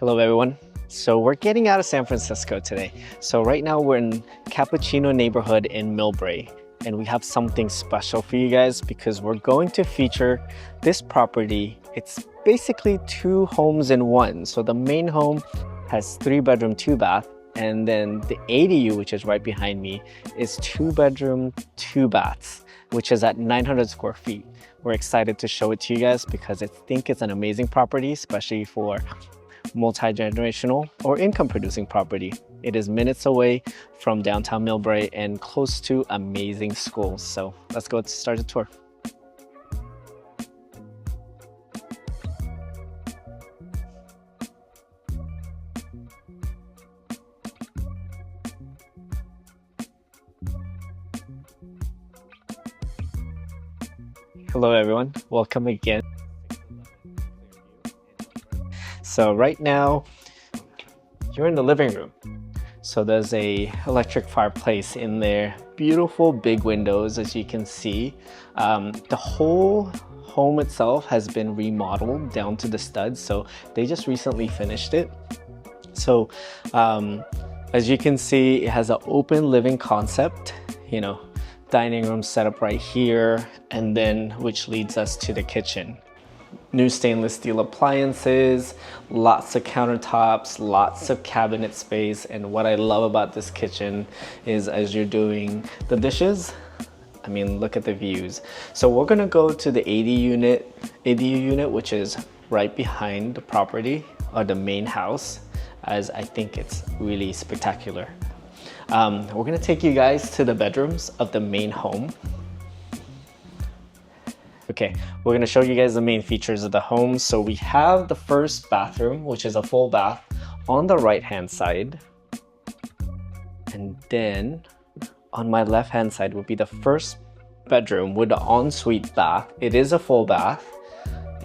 Hello everyone. So we're getting out of San Francisco today. So right now we're in Capuchino neighborhood in Millbrae, and we have something special for you guys because we're going to feature this property. It's basically two homes in one. So the main home has 3-bedroom, 2-bath, and then the ADU, which is right behind me, is 2-bedroom, 2-baths, which is at 900 square feet. We're excited to show it to you guys because I think it's an amazing property, especially for multi-generational or income-producing property. It is minutes away from downtown Millbrae and close to amazing schools. So let's go start the tour. Hello everyone, welcome again. So right now, you're in the living room. So there's a electric fireplace in there. Beautiful big windows, as you can see. The whole home itself has been remodeled down to the studs. So they just recently finished it. So as you can see, it has an open living concept, dining room set up right here, and then which leads us to the kitchen. New stainless steel appliances, lots of countertops, lots of cabinet space. And what I love about this kitchen is as you're doing the dishes, I mean, look at the views. So we're gonna go to the ADU unit, which is right behind the property or the main house, as I think it's really spectacular. We're gonna take you guys to the bedrooms of the main home. Okay, we're gonna show you guys the main features of the home. So we have the first bathroom, which is a full bath on the right-hand side. And then on my left-hand side will be the first bedroom with the ensuite bath. It is a full bath,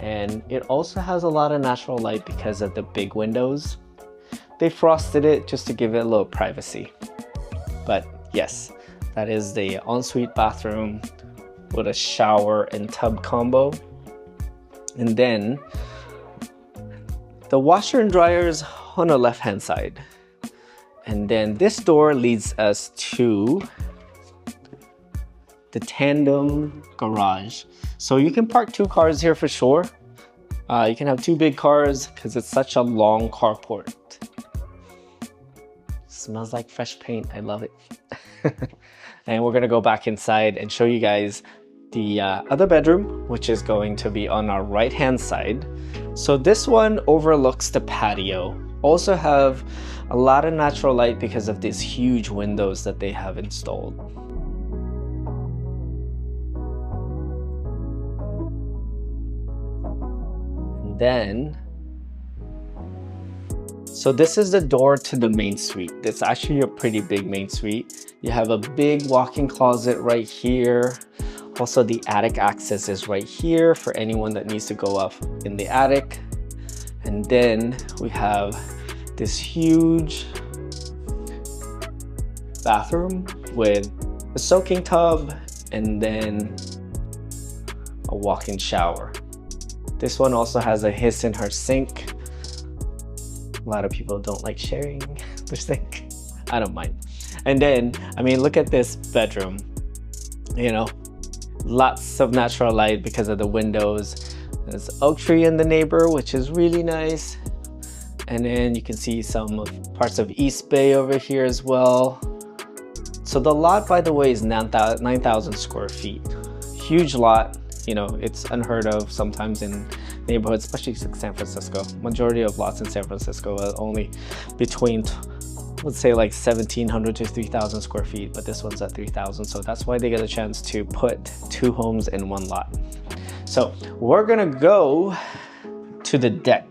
and it also has a lot of natural light because of the big windows. They frosted it just to give it a little privacy. But yes, that is the ensuite bathroom with a shower and tub combo. And then the washer and dryer is on the left hand side. And then this door leads us to the Tandem Garage. So you can park 2 cars here for sure. You can have 2 big cars because it's such a long carport. Smells like fresh paint, I love it. And we're gonna go back inside and show you guys the other bedroom, which is going to be on our right hand side. So this one overlooks the patio. Also have a lot of natural light because of these huge windows that they have installed. And then, so this is the door to the main suite. It's actually a pretty big main suite. You have a big walk-in closet right here. Also, the attic access is right here for anyone that needs to go up in the attic. And then we have this huge bathroom with a soaking tub and then a walk-in shower. This one also has a his and her sink. A lot of people don't like sharing their sink. I don't mind. And then, I mean, look at this bedroom. Lots of natural light because of the windows. There's oak tree in the neighbor, which is really nice. And then you can see some parts of East Bay over here as well. So the lot, by the way, is 9,000 square feet. Huge lot. It's unheard of sometimes in neighborhoods, especially San Francisco. Majority of lots in San Francisco are only between, let's say, like 1,700 to 3,000 square feet, but this one's at 3,000. So that's why they get a chance to put 2 homes in one lot. So we're gonna go to the deck.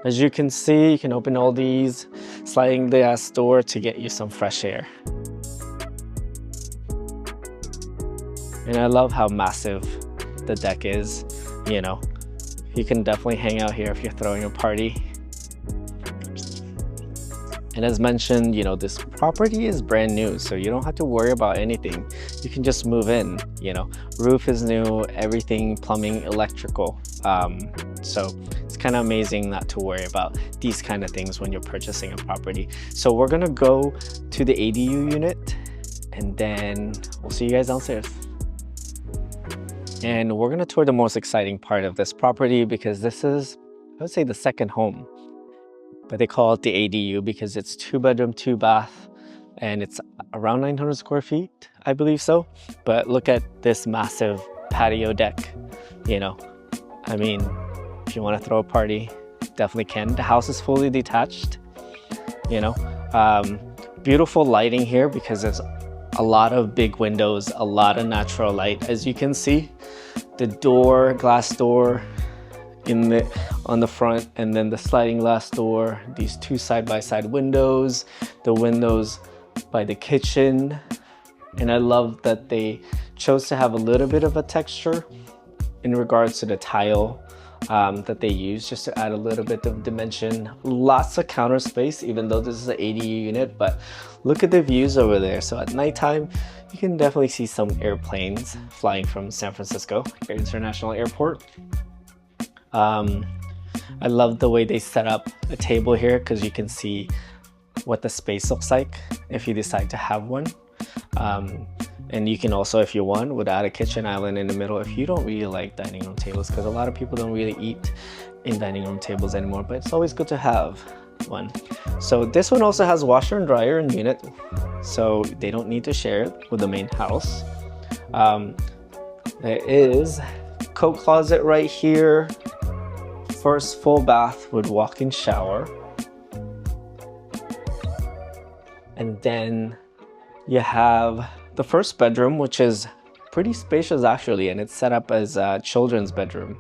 As you can see, you can open all these sliding glass door to get you some fresh air. And I love how massive the deck is. You can definitely hang out here if you're throwing a party. And as mentioned, this property is brand new, so you don't have to worry about anything. You can just move in, roof is new, everything, plumbing, electrical, So it's kind of amazing not to worry about these kind of things when you're purchasing a property. So we're gonna go to the ADU unit and then we'll see you guys downstairs. And we're gonna tour the most exciting part of this property because this is, I would say, the second home. But they call it the ADU because it's 2-bedroom, 2-bath, and it's around 900 square feet, I believe so. But look at this massive patio deck, you know. I mean, if you want to throw a party, definitely can. The house is fully detached, you know. Beautiful lighting here because there's a lot of big windows, a lot of natural light. As you can see, the door, glass door on the front, and then the sliding glass door, these two side-by-side windows, the windows by the kitchen. And I love that they chose to have a little bit of a texture in regards to the tile that they use, just to add a little bit of dimension. Lots of counter space, even though this is an ADU unit, but look at the views over there. So at nighttime, you can definitely see some airplanes flying from San Francisco International Airport. I love the way they set up a table here because you can see what the space looks like if you decide to have one. And you can also, if you want, would add a kitchen island in the middle if you don't really like dining room tables, because a lot of people don't really eat in dining room tables anymore, but it's always good to have one. So this one also has washer and dryer in unit, so they don't need to share it with the main house. There is coat closet right here. First full bath with walk-in shower. And then you have the first bedroom, which is pretty spacious actually, and it's set up as a children's bedroom.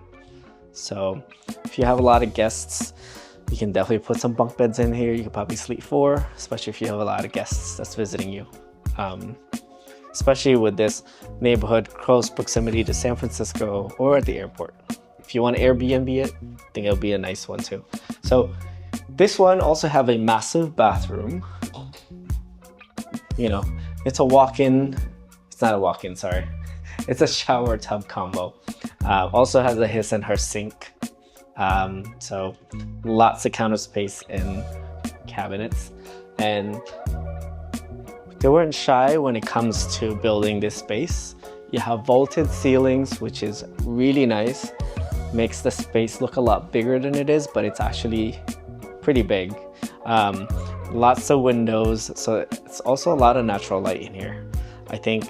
So if you have a lot of guests, you can definitely put some bunk beds in here. You could probably sleep 4, especially if you have a lot of guests that's visiting you. Especially with this neighborhood, close proximity to San Francisco or at the airport. If you want to Airbnb it, I think it'll be a nice one too. So this one also have a massive bathroom. You know, it's a walk-in, it's not a walk-in, sorry. It's a shower tub combo. Also has a his and her sink. So lots of counter space and cabinets. And they weren't shy when it comes to building this space. You have vaulted ceilings, which is really nice. Makes the space look a lot bigger than it is, but it's actually pretty big. Lots of windows, so it's also a lot of natural light in here. I think,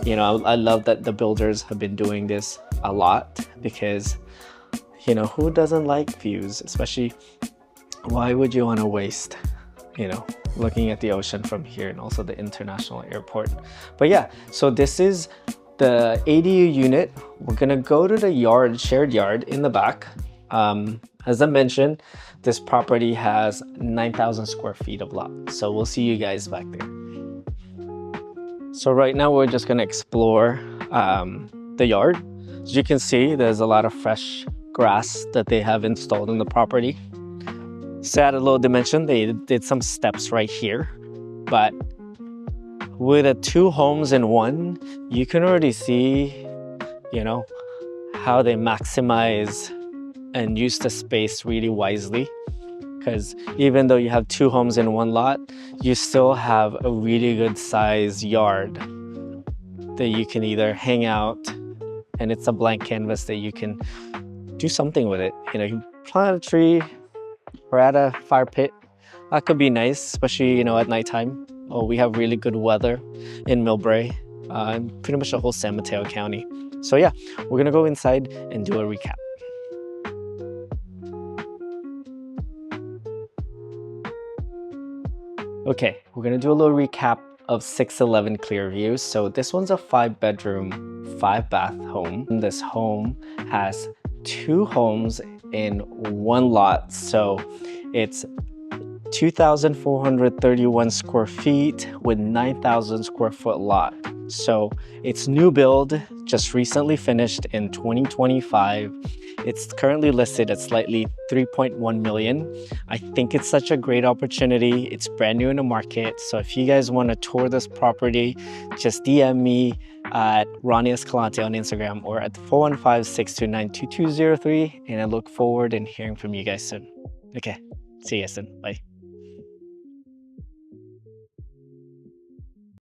you know, I love that the builders have been doing this a lot because, you know, who doesn't like views? Especially, why would you want to waste, you know, looking at the ocean from here and also the international airport? But yeah, so this is the ADU unit. We're gonna go to the yard, shared yard in the back. As I mentioned, this property has 9,000 square feet of lot. So we'll see you guys back there. So right now we're just gonna explore the yard. As you can see, there's a lot of fresh grass that they have installed in the property. So add a little dimension, they did some steps right here, but with a 2 homes in one, you can already see, you know, how they maximize and use the space really wisely. Because even though you have 2 homes in one lot, you still have a really good size yard that you can either hang out, and it's a blank canvas that you can do something with it. You know, you plant a tree or add a fire pit. That could be nice, especially, you know, at nighttime. Oh, we have really good weather in Millbrae and pretty much the whole San Mateo County. So yeah, we're gonna go inside and do a recap. Okay, we're gonna do a little recap of 611 Clearview. So this one's a 5-bedroom, 5-bath home. This home has 2 homes in one lot. So it's 2,431 square feet with 9,000 square foot lot. So it's new build, just recently finished in 2025. It's currently listed at slightly 3.1 million. I think it's such a great opportunity. It's brand new in the market. So if you guys want to tour this property, just DM me at Ronnie Escalante on Instagram or at 415-629-2203. And I look forward to hearing from you guys soon. Okay, see you guys soon. Bye.